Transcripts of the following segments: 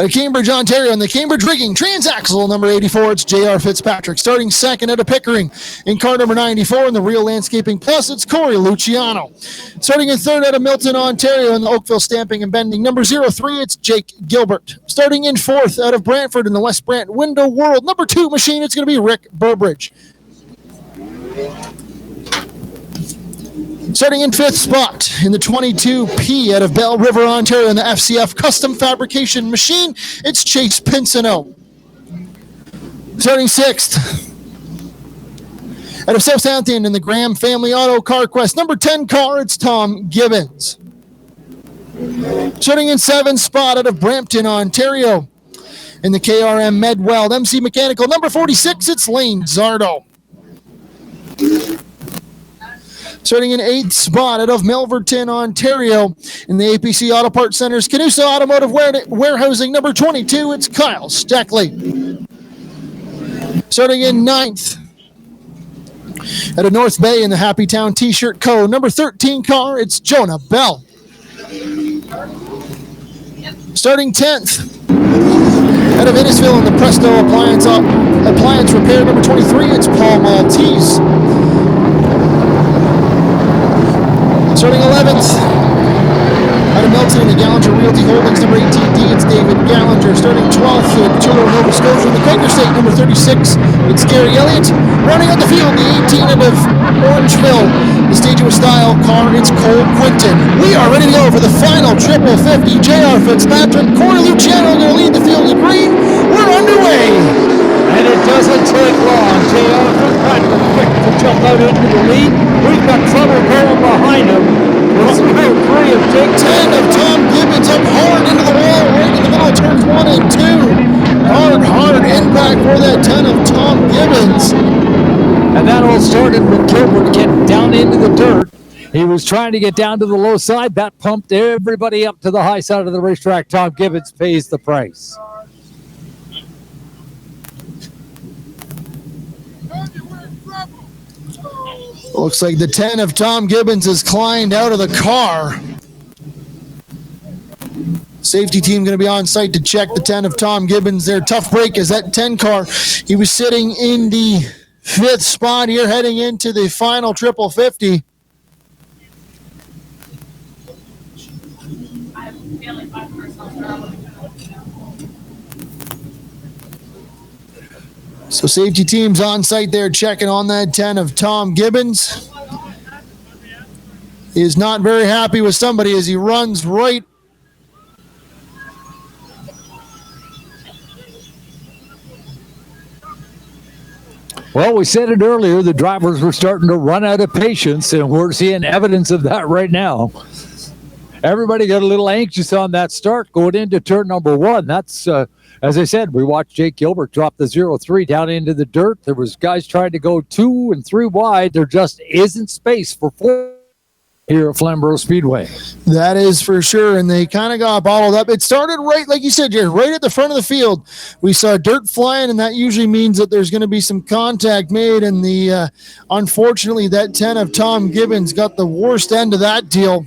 Cambridge, Ontario, and the Cambridge Rigging Transaxle number 84, it's JR Fitzpatrick. Starting second out of Pickering in car number 94 in the Real Landscaping Plus, it's Corey Luciano. Starting in third out of Milton, Ontario in the Oakville Stamping and Bending number 03, it's Jake Gilbert. Starting in fourth out of Brantford in the West Brant Window World number 2 machine, it's going to be Rick Burbridge. Starting in fifth spot in the 22P out of Bell River, Ontario in the FCF Custom Fabrication Machine, it's Chase Pinsonneault. Starting sixth out of Southampton in the Graham Family Auto Car Quest number 10 car, it's Tom Gibbons. Starting in seventh spot out of Brampton, Ontario in the KRM Medweld MC Mechanical number 46, it's Lane Zardo. Starting in eighth spot out of Melverton, Ontario in the APC Auto Parts Center's Canusa Automotive Warehousing number 22, it's Kyle Steckly. Starting in ninth out of North Bay in the Happy Town T-Shirt Co. number 13 car, it's Jonah Bell. Starting 10th out of Innisfil in the Presto Appliance Repair number 23, it's Paul Maltese. Starting 11th, out of Milton in the Gallinger Realty Holdings, number 18D, it's David Gallinger. Starting 12th, in Toronto, Nova Scotia, in the Quaker State, number 36, it's Gary Elliott. Rounding out the field, the 18 out of Orangeville, the Stage with Style car, it's Cole Quinton. We are ready to go for the final triple 50. JR Fitzpatrick, Corey Luciano going to lead the field in green. We're underway. And it doesn't take long. JR Fitzpatrick quick to jump out into the lead. We've got trouble going behind him. It's about 3 of Jake. 10 of Tom Gibbons up hard into the wall, right in the middle of turns 1 and 2. Hard impact for that 10 of Tom Gibbons. And that all started with Gilbert getting down into the dirt. He was trying to get down to the low side. That pumped everybody up to the high side of the racetrack. Tom Gibbons pays the price. Looks like the 10 of Tom Gibbons has climbed out of the car. Safety team going to be on site to check the 10 of Tom Gibbons. Their tough break is that 10 car. He was sitting in the 5th spot here heading into the final triple 50. So safety team's on site there checking on that 10 of Tom Gibbons. He is not very happy with somebody as he runs right. Well, we said it earlier, the drivers were starting to run out of patience, and we're seeing evidence of that right now. Everybody got a little anxious on that start going into turn number 1. That's, as I said, we watched Jake Gilbert drop the 0-3 down into the dirt. There was guys trying to go 2 and 3 wide. There just isn't space for 4 here at Flamboro Speedway. That is for sure, and they kind of got bottled up. It started right, like you said, Jerry, right at the front of the field. We saw dirt flying, and that usually means that there's going to be some contact made, and unfortunately, that 10 of Tom Gibbons got the worst end of that deal.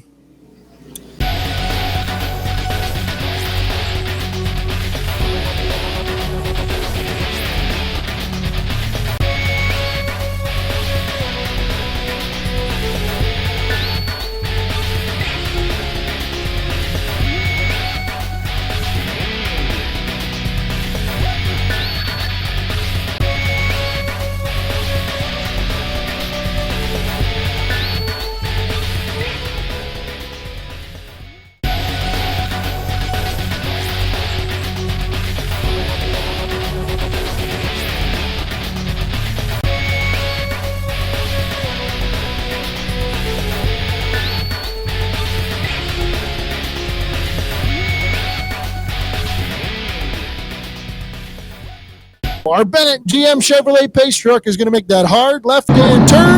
Our Bennett GM Chevrolet Pace truck is going to make that hard left-hand turn.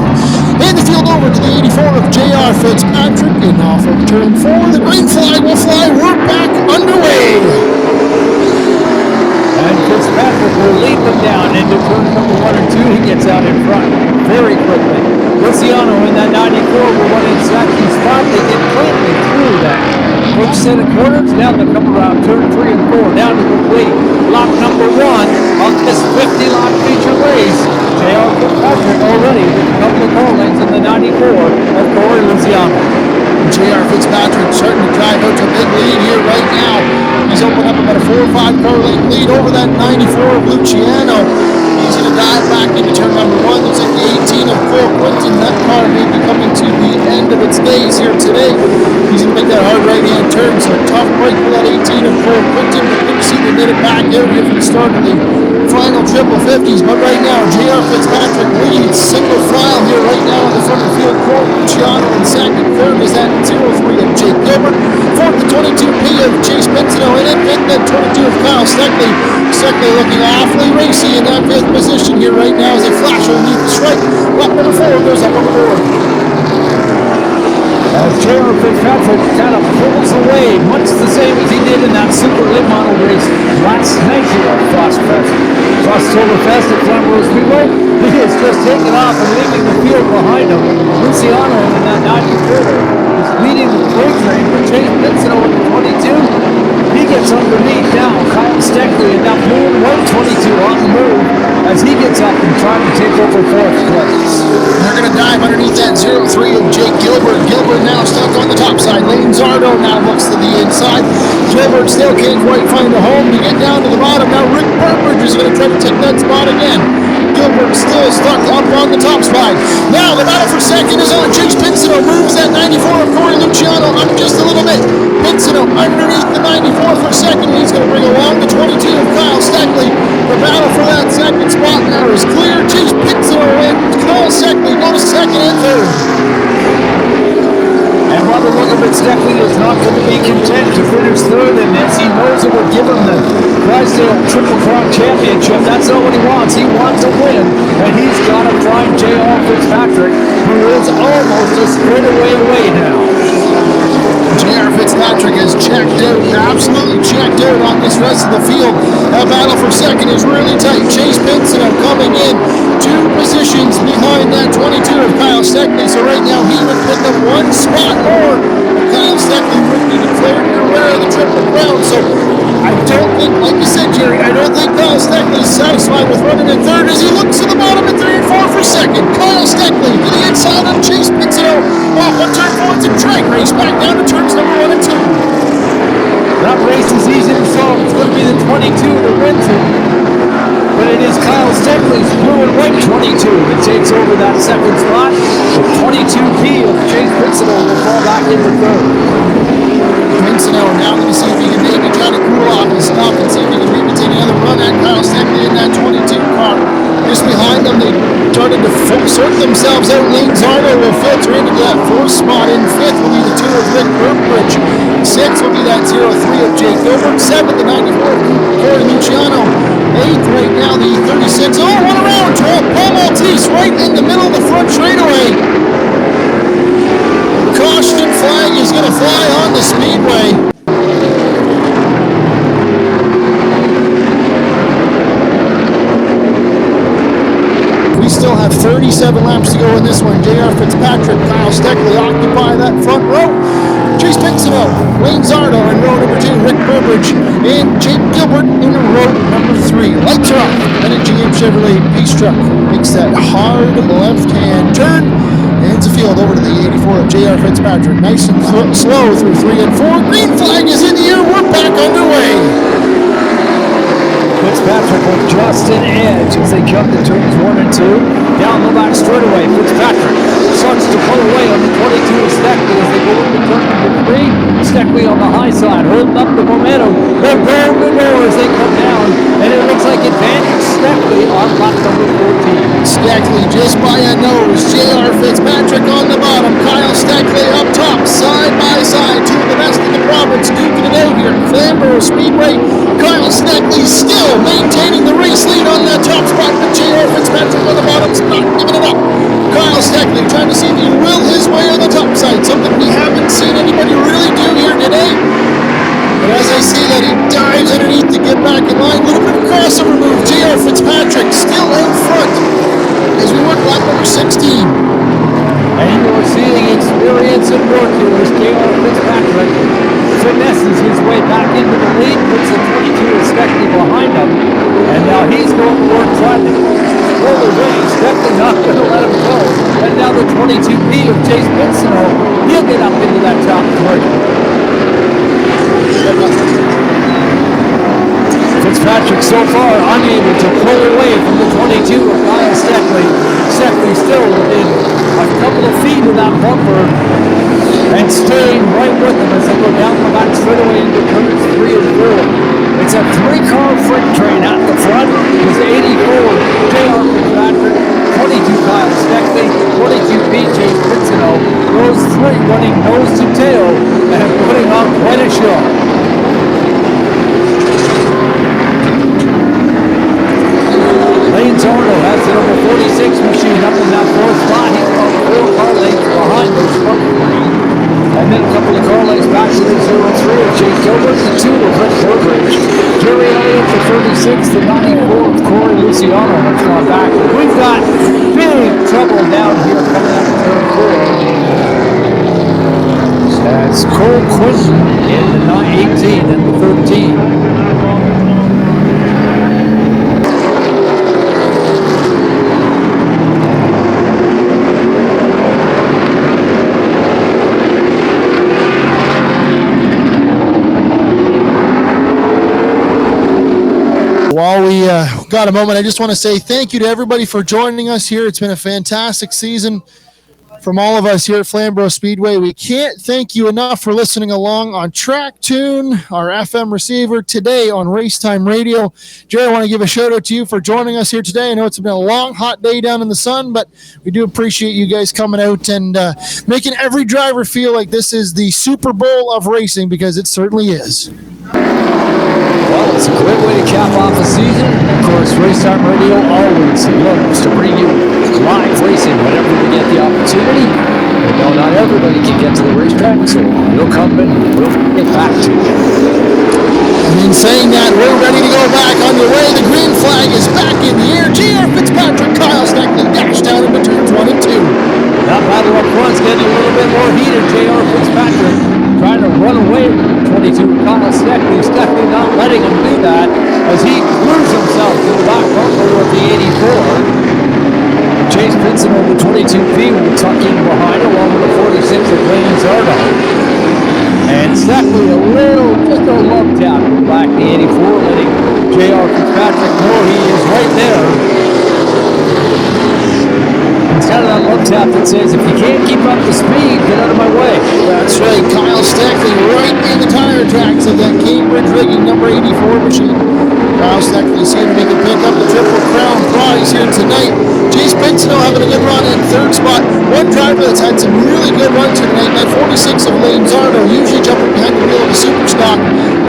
Hand the field over to the 84 of JR Fitzpatrick. And off of turn 4, the green flag will fly. We're back underway. And Fitzpatrick will lead them down into turn number 1 and 2. He gets out in front very quickly. Luciano in that 94 will run exactly spot. They get cleanly through that first set of corners. Now they'll come around turn 3 and 4. Down to complete lap number 1 on this 50-lap feature race. JR Fitzpatrick already with a couple of car lengths in the 94 of Corey Luciano. JR Fitzpatrick starting to drive out to a big lead here right now. He's opened up about a 4 or 5 car length lead over that 94 of Luciano. He's going to dive back into turn number 1. Looks like the 18 of Cole Quinton. That car may be coming to the end of its days here today. He's going to make that hard right-hand turn. So a tough break for that 18 of Cole Quinton. But good to see they made it back out here from the start of the final triple 50s. But right now, JR Fitzpatrick leads single file here right now in the front of the field. Cole Luciano in second. Third is that 0-3 of Jake Gilbert. Fourth, the 22P of Chase Pinsonneault. And in fifth, that 22 of Kyle Steckly. Steckly looking awfully racy in that fifth position here right now as they flash underneath the stripe. Lap number 4 goes up on the board. As JR Fitzpatrick kind of pulls away, much the same as he did in that Super Late Model race last night here at Frostoberfest at Flamboro Speedway. He is just taking off and leaving the field behind him. Luciano in that 94 is leading the freight train, but Chase Pinsonneault in the 22. He gets underneath now. Kyle Steckly in that blue and white 22 on the move as he gets up and trying to take over fourth place. They're going to dive underneath that 0-3 of Jake Gilbert. Gilbert now stuck on the top side. Lane Zardo now looks to the inside. Gilbert still can't quite find a home to get down to the bottom. Now Rick Burbridge is going to try to take that spot again. Gilbert still stuck up on the top spot. Now the battle for second is on. Chase Pinsonneault moves that 94 of Corey Luciano up just a little bit. Pinsonneault underneath the 94 for second. He's going to bring along the 22 of Kyle Steckly. The battle for that second spot now is clear. Chase Pinsonneault and Kyle Steckly go to second and third. And Robert Steckly is not going to be content to finish third in this. He knows it would give him the Grisdale Triple Crown Championship. That's not what he wants. He wants a win, and he's got to find JR Fitzpatrick, who is almost a straightaway away now. JR Fitzpatrick has checked out, absolutely checked out on this rest of the field. That battle for second is really tight. Chase Pinsonneault coming in 2 positions behind that 22 of Kyle Steckly. So right now he would pick up 1 spot more. Kyle Steckly would be declared your winner of the Triple Crown. So I don't think, like you said, Jerry, I don't think Kyle Steckly is satisfied with running in third as he looks to the bottom at 3 and 4 for second. Kyle Steckly to the inside of Chase Pinsonneault. Off on turn 4, it's a drag race back down to turns number 1 and 2. That race is easy to solve. It's going to be the 22 that wins it. But it is Kyle Steckly's blue and white 22 that takes over that second spot. The 22P of Chase Pinsonneault will fall back into third. Pinsonneault now going to see if he can maybe try to cool off his stuff and see if he can maybe take another run at Kyle Steckly in that 22 car. Just behind them, they started to sort themselves out. Lane Zardo will filter into that 4th spot. In 5th will be the 2 of Rick Burbridge. 6th will be that 0-3 of Jake Gilbert. 7th, the 94 of Corey Luciano. 8th right now, the 36. Oh, what a round! Paul Maltese right in the middle of the front straightaway. Caution flag is going to fly on the speedway. We still have 37 laps to go in this one. JR Fitzpatrick, Kyle Steckly occupy that front row. Chase Pinsonneault, Lane Zardo in row number 2, Rick Burbridge, and Jake Gilbert in row number 3. Lights are off. And a GM Chevrolet Peace Truck makes that hard left-hand turn. Hands the field over to the 84 of JR Fitzpatrick. Nice and slow through 3 and 4. Green flag is in the air. We're back underway. Fitzpatrick with just an edge as they come to turns 1 and 2. Down the back straightaway, Fitzpatrick starts to pull away on the 22 of Steckly as they go into turn number 3. Steckly on the high side, holding up the momentum. They're going to go as they come down, and it looks like advantage Steckly on lap number 14. Steckly just by a nose. JR Fitzpatrick on the bottom. Kyle Steckly up top, side by side. 2 of the best in the province duking it out here. Flamboro Speedway. Kyle Steckly still maintaining the race lead on that top spot, but JR Fitzpatrick on the bottom's not giving it up. Kyle Steckly trying to see if he can will his way on the top side, something we haven't seen anybody really do here today. But as I see that he dives underneath to get back in line, a little bit of crossover move. JR Fitzpatrick still out front as we work lap number 16. And you're seeing experience and work here as JR Fitzpatrick finesses his way back into the lead, puts the 22 of Steckly behind him, and now he's going to work trying to pull away. Steckly not going to let him go, and now the 22B of Chase Pinsonneault, he'll get up into that top three. Fitzpatrick so far unable to pull away from the 22 of Kyle Steckly. Steckly still within a couple of feet of that bumper and staying right with them as they go down the back straightaway into turns 3 and 4. It's a 3-car freight train at the front. It's 84 JR Fitzpatrick, 22 Kyle Steckly, 22 BJ Pinsonneault. Those three running nose to tail and putting on quite a show. Lane Zardo has the number 46 machine up in that 4th spot. He's about 4 car lengths behind those front three. And then a couple of car lengths back to the 03 of Jake Gilbert, the 2 of Rick Burbridge. Gary Elliott, the 36, the 94 of Corey Luciano has gone back. We've got big trouble down here coming out of turn 4. That's Cole Quinton in the 18 and the 13. While we got a moment, I just want to say thank you to everybody for joining us here. It's been a fantastic season from all of us here at Flamboro Speedway. We can't thank you enough for listening along on Track Tune, our FM receiver, today on Racetime Radio. Jerry, I want to give a shout out to you for joining us here today. I know it's been a long, hot day down in the sun, but we do appreciate you guys coming out and making every driver feel like this is the Super Bowl of racing, because it certainly is. Well, it's a great way to cap off the season. Of course, Racetime Radio always loves to bring you live racing whenever we get the opportunity. We know not everybody can get to the racetrack, so we'll come and we'll get back to you. And in saying that, we're ready to go back underway. The green flag is back in the air. JR Fitzpatrick, Kyle Steckly dash down into turns 1 and 2. That battle up front's getting a little bit more heated. JR Fitzpatrick trying to run away from 22 Kyle Steckly. Steckly not letting him do that as he glues himself to the back bumper with the 84. Chase Pinsonneault, the 22P, will tuck in behind along with the 46 of Lane Zardo. And Steckly just a love tap to the back, the 84, letting JR Fitzpatrick know he is right there. It's kind of that love tap that says, if you can't keep up the speed, get out of my way. That's right. Kyle Steckly right in the tire tracks of that Cambridge rigging number 84 machine. Kyle Steckly's here to make a pick up the Triple Crown prize here tonight. Chase Pinsonneault having a good run in 3rd spot. One driver that's had some really good runs here tonight, that 46 of Lane Zardo, usually jumping behind the wheel of the super stock,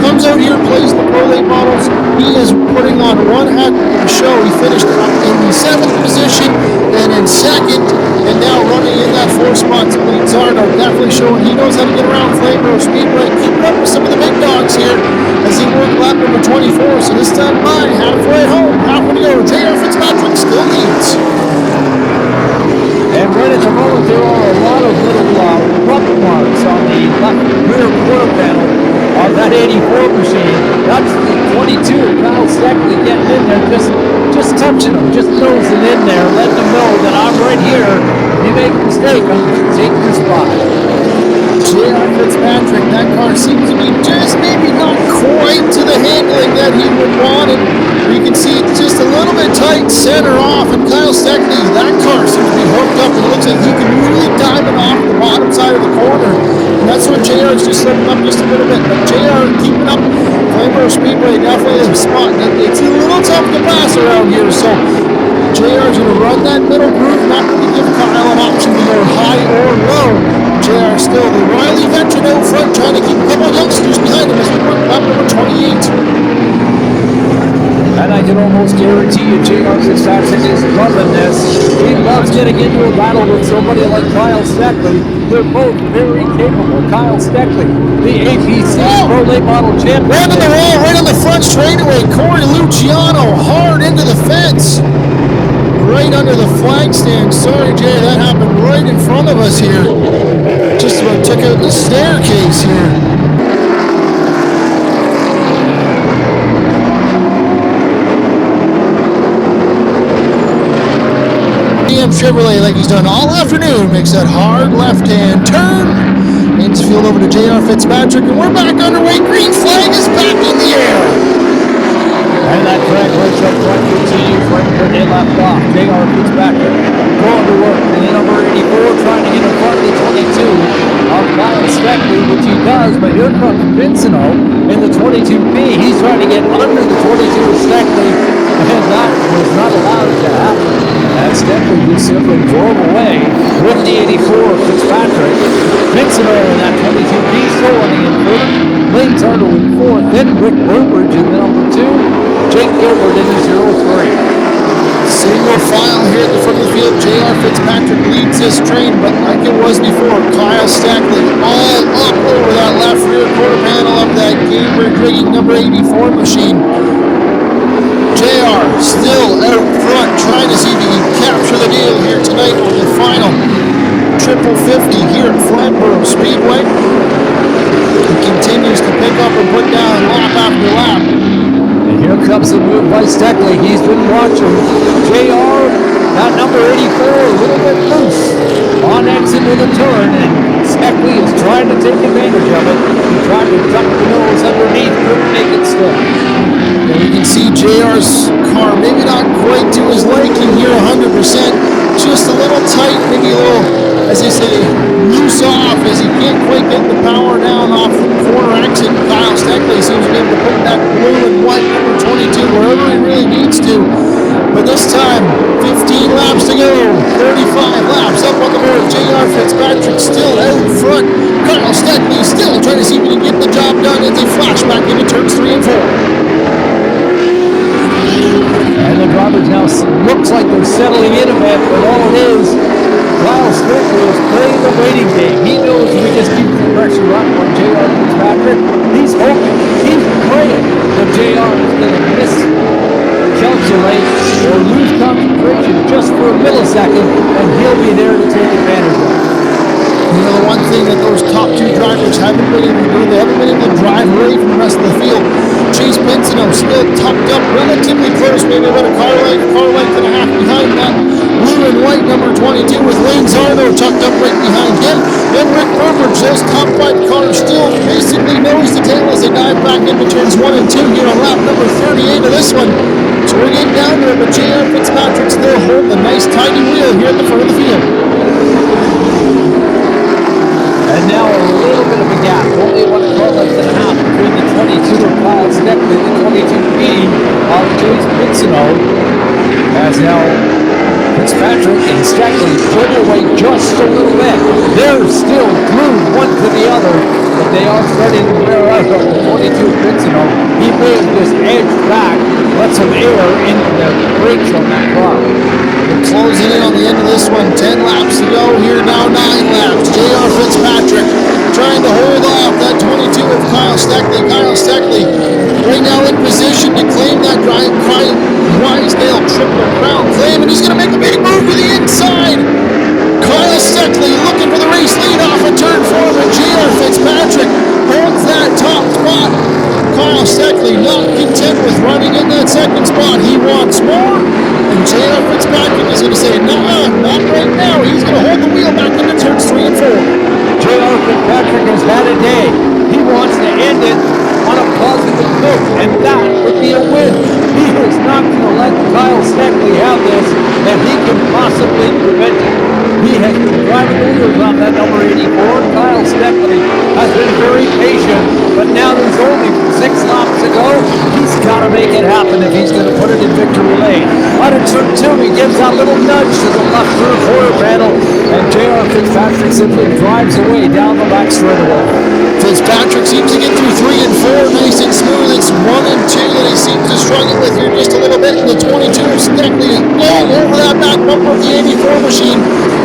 comes out here, plays the Pro Late models. He is putting on one heck of a show. He finished up in the 7th position and in 2nd, and now running in that 4th spot. So Lane Zardo definitely showing he knows how to get around Flamboro Speedway, keeping up with some of the big dogs here as he worked lap number 24. So this time by halfway home, halfway to go. JR Fitzpatrick still leads. And right at the moment, there are a lot of little rub marks on the left rear quarter panel of that 84 machine. That's the 22, Kyle Steckly getting in there, just touching him, just nosing in there, letting him know that I'm right here. If you make a mistake, I'm going to take your spot. JR Fitzpatrick, that car seems to be just maybe not quite to the handling that he would want, and you can see it's just a little bit tight center off, and Kyle Steckly, that car seems to be hooked up, and it looks like he can really diamond off the bottom side of the corner, and that's what JR's just slipping up just a little bit, but JR keeping up. Flamboro Speedway definitely is a spot. It's a little tough to pass around here, so JR's going to run that middle groove, not going to give Kyle an option to go high or low. JR still the wily veteran out front, trying to keep a couple of youngsters behind him as we work lap number 28. And I can almost guarantee you JR Fitzpatrick is loving this. He loves getting into a battle with somebody like Kyle Steckly. They're both very capable. Kyle Steckly, the APC Pro Late Model champion. Right on the wall, right on the front straightaway. Corey Luciano hard into the fence. Right under the flag stand. Sorry, Jay, that happened right in front of us here. Just about took out the staircase here. GM Chevrolet, like he's done all afternoon, makes that hard left-hand turn. Infield over to JR Fitzpatrick, and we're back underway. Green flag is back in the air. And that track race up front continues right where they left off. JR Fitzpatrick going to work. And the number 84 trying to get in front of the 22 of Kyle Steckly, which he does. But here comes Pinsonneault in the 22B. He's trying to get under the 22 of Steckly. And that was not allowed to happen. And Steckly just simply drove away with the 84 of Fitzpatrick. Pinsonneault in that 22B still running in third. Lane Zardo in fourth. Then Rick Burbridge in the number 2. Jake Gilbert in the 03. Single file here at the front of the field. JR Fitzpatrick leads this train, but like it was before, Kyle Steckly all up over that left rear quarter panel of that Gilbert rigging number 84 machine. JR still out front, trying to see if he can capture the deal here tonight on the final triple 50 here at Flamboro Speedway. He continues to pick up and put down lap after lap. And here comes the move by Steckly. He's been watching JR, that number 84, a little bit loose on exit with a turn, and Steckly is trying to take advantage of it. He tried to duck the nose underneath, couldn't make it stick. And you can see JR's car maybe not quite to his liking here 100%, just a little tight, maybe a little, as they say, loose off as he can't quite get the power down off the corner exit. Kyle Steckly seems to be able to put that blue and white number 22 wherever he really needs to. But this time, 15 laps to go, 35 laps up on the board. JR Fitzpatrick still out front. Kyle Steckly still trying to see if he can get the job done as they flash back into turns 3 and 4. And the drivers now looks like they're settling in a bit, but all it is, Kyle Steckly is playing the waiting game. He knows if he just keeps the pressure up on JR Fitzpatrick, he's hoping, he's praying that JR is going to miscalculate or lose concentration just for a millisecond, and he'll be there to take advantage of it. You know, the one thing that those top 2 drivers haven't been able to do, they haven't been able to drive away from the rest of the field. Chase Pinsonneault still tucked up relatively close, maybe about a car length and a half behind that blue and white number 22 with Lane Zardo tucked up right behind him. Then Rick Burbridge, those top 5 cars still basically nose to tail as they dive back into turns 1 and 2 here on lap number 38 of this one. So we're getting down to it, but JR Fitzpatrick still holding a nice tidy wheel here at the front of the field. And now a little bit of a gap, only 1 car length and a half between the 22 of Kyle Steckly and the 22B of Chase Pinsonneault. As now Fitzpatrick and Steckly pull away just a little bit. They're still glued one to the other, but they are starting to wear out on the 22 Pinsonneault. He may have just edged back, let some air into the brakes on that car. We're closing in on the end of this one. 10 laps to go here now, 9 laps. JR Fitzpatrick trying to hold off that 22 of Kyle Steckly. Kyle Steckly right now in position to claim that Grisdale Triple Crown claim, and he's going to make a big move to the inside. Kyle Steckly looking for the race lead off of turn 4, but JR Fitzpatrick holds that top spot. Kyle Steckly not content with running in that second spot. He wants more, and JR Fitzpatrick is going to say, nah, not right now. He's going to hold the wheel back into turns 3 and 4. JR Fitzpatrick has had a day. He wants to end it on a positive note, and that would be a win. He is not going to let Kyle Steckly have this, and he can possibly prevent it. He has been driving the wheels on that number 84. Kyle Steckly has been very patient, but now there's only 6 laps to go. He's got to make it happen if he's going to put it in victory lane. Out of turn 2, he gives that little nudge to the left rear quarter panel, and JR Fitzpatrick simply drives away down the back straightaway. Fitzpatrick seems to get through 3 and 4 nice and smooth. It's 1 and 2 that he seems to struggle with here just a little bit. And the 22 of Steckly all over that back bumper of the 84 machine.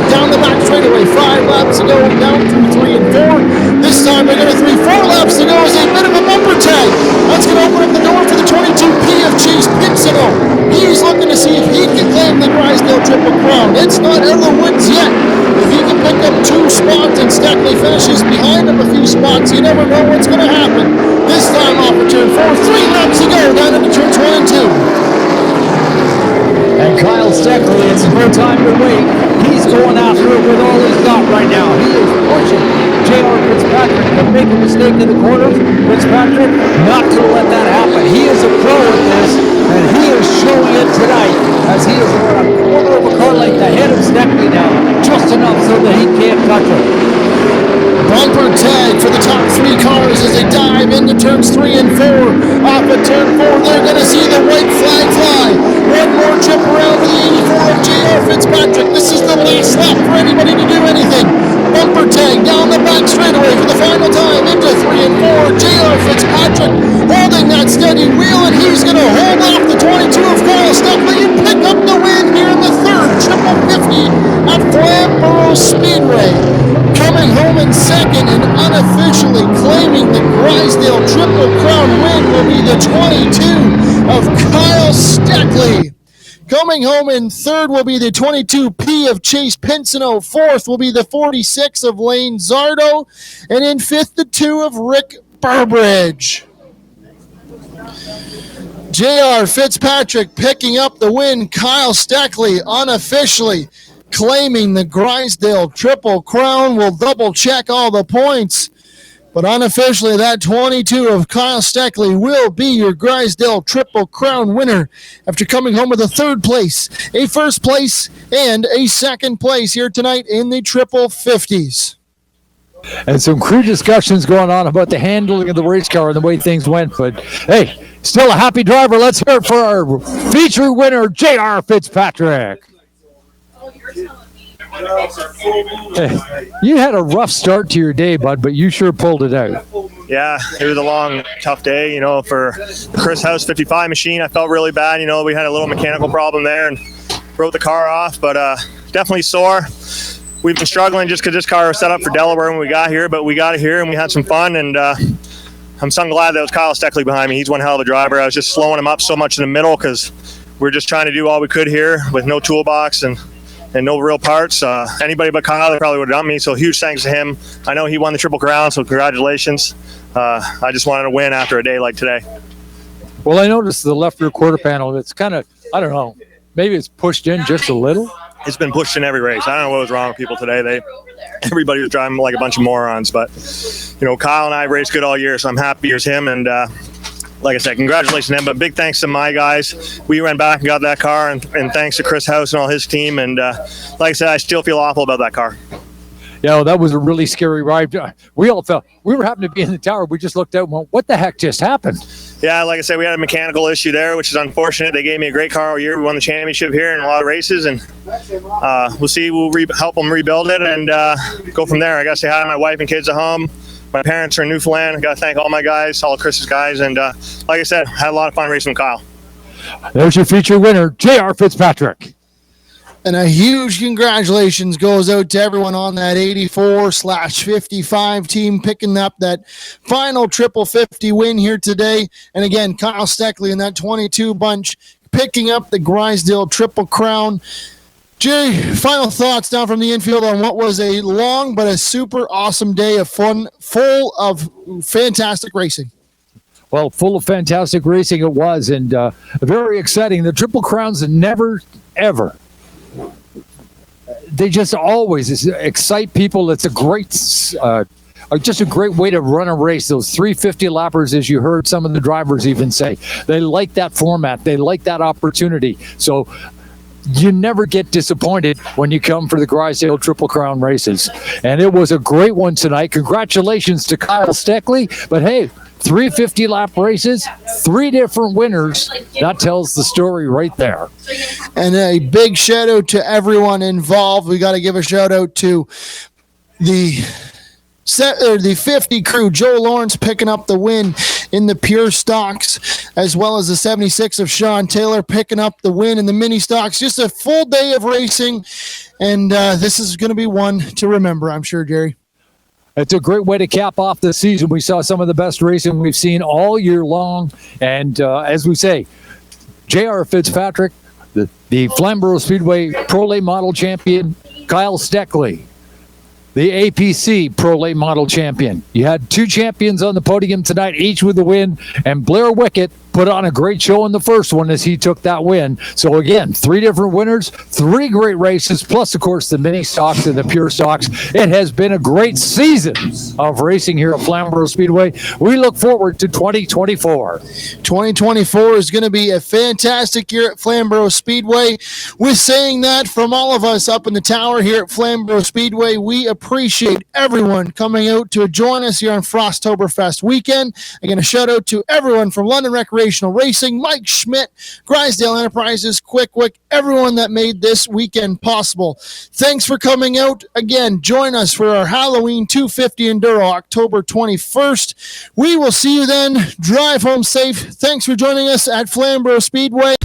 Down the back straightaway, 5 laps to go, down through 3 and 4. This time they're going to 4 laps to go as a bit of a bumper tag. That's going to open up the door for the 22P of Chase Pinsonneault. He's looking to see if he can claim the Grisdale Triple Crown. It's not out of the woods yet. If he can pick up 2 spots and Steckly finishes behind him a few spots, you never know what's going to happen. This time off of turn 4, 3 laps to go, down into turns 1 and 2. And Kyle Steckly, it's no time to wait. He's going after it with all he's got right now. He is pushing JR Fitzpatrick to make a mistake in the corners. Fitzpatrick not to let that happen. He is a pro at this, and he is showing it tonight as he is around a quarter of a car length ahead of Steckly now, just enough so that he can't touch him. Bumper tag for the top 3 cars as they dive into turns 3 and 4. Off at turn 4, they're going to see the white flag fly. One more trip around for the 84 of JR Fitzpatrick. This is the last lap for anybody to do anything. Bumper tag down the back straightaway for the final time into 3 and 4. JR Fitzpatrick holding that steady wheel, and he's going to hold off the 22 of Kyle Steckly and pick up the win here in the third Triple 50 at Flamboro Speedway. Coming home in second and unofficially claiming the Grisdale Triple Crown win will be the 22 of Kyle Steckly. Coming home in third will be the 22P of Chase Pinsonneault. Fourth will be the 46 of Lane Zardo. And in fifth, the 2 of Rick Burbridge. JR Fitzpatrick picking up the win. Kyle Steckly unofficially claiming the Grisdale Triple Crown. Will double check all the points, but unofficially that 22 of Kyle Steckly will be your Grisdale Triple Crown winner after coming home with a third place, a first place, and a second place here tonight in the Triple 50s. And some crew discussions going on about the handling of the race car and the way things went, but hey, still a happy driver. Let's hear it for our feature winner, JR Fitzpatrick. Hey, you had a rough start to your day, bud, but you sure pulled it out. Yeah, it was a long, tough day, for the Chris House 55 machine. I felt really bad. We had a little mechanical problem there and wrote the car off, but definitely sore. We've been struggling just because this car was set up for Delaware when we got here, but we got it here and we had some fun, and I'm so glad that was Kyle Steckly behind me. He's one hell of a driver. I was just slowing him up so much in the middle because we're just trying to do all we could here with no toolbox and no real parts. Anybody but Kyle, they probably would have done me, so huge thanks to him. I know he won the Triple Crown, so congratulations. I just wanted to win after a day like today. Well, I noticed the left rear quarter panel, it's kind of, I don't know, maybe it's pushed in just a little. It's been pushed in every race. I don't know what was wrong with people today. Everybody was driving like a bunch of morons, but Kyle and I raced good all year, so I'm happy as him, and like I said, congratulations to him, but big thanks to my guys. We ran back and got that car, and thanks to Chris House and all his team. And like I said, I still feel awful about that car. Yeah, that was a really scary ride. We all felt, we were happening to be in the tower. We just looked out and went, what the heck just happened? Yeah, like I said, we had a mechanical issue there, which is unfortunate. They gave me a great car all year. We won the championship here in a lot of races, and we'll see. We'll help them rebuild it and go from there. I got to say hi to my wife and kids at home. My parents are in Newfoundland. I got to thank all my guys, all Chris's guys, and like I said, had a lot of fun racing with Kyle. There's your feature winner, JR Fitzpatrick. And a huge congratulations goes out to everyone on that 84/55 team picking up that final Triple 50 win here today. And again, Kyle Steckly and that 22 bunch picking up the Grisdale Triple Crown. Jerry, final thoughts down from the infield on what was a long but a super awesome day of fun, full of fantastic racing. Well, full of fantastic racing it was, and very exciting. The Triple Crowns never, ever, they just always excite people. It's a great, just a great way to run a race. Those 350 lappers, as you heard some of the drivers even say, they like that format. They like that opportunity. So you never get disappointed when you come for the Grisdale Triple Crown races. And it was a great one tonight. Congratulations to Kyle Steckly. But hey, 350 lap races, 3 different winners. That tells the story right there. And a big shout out to everyone involved. We got to give a shout out to the 50 crew. Joe Lawrence picking up the win in the pure stocks, as well as the 76 of Sean Taylor picking up the win in the mini stocks. Just a full day of racing, and this is going to be one to remember, I'm sure, Jerry. It's a great way to cap off the season. We saw some of the best racing we've seen all year long. And as we say, JR Fitzpatrick, the Flamboro Speedway Pro Late Model Champion, Kyle Steckly, the APC Pro Late Model Champion. You had 2 champions on the podium tonight, each with a win. And Blair Wickett, put on a great show in the first one as he took that win. So again, 3 different winners, 3 great races, plus of course the mini stocks and the pure stocks. It has been a great season of racing here at Flamboro Speedway. We look forward to 2024. 2024 is going to be a fantastic year at Flamboro Speedway. With saying that, from all of us up in the tower here at Flamboro Speedway, we appreciate everyone coming out to join us here on Frostoberfest weekend. Again, a shout out to everyone from London Recreational Racing, Mike Schmidt, Grisdale Enterprises, Quick, everyone that made this weekend possible. Thanks for coming out. Again, join us for our Halloween 250 Enduro, October 21st. We will see you then. Drive home safe. Thanks for joining us at Flamboro Speedway.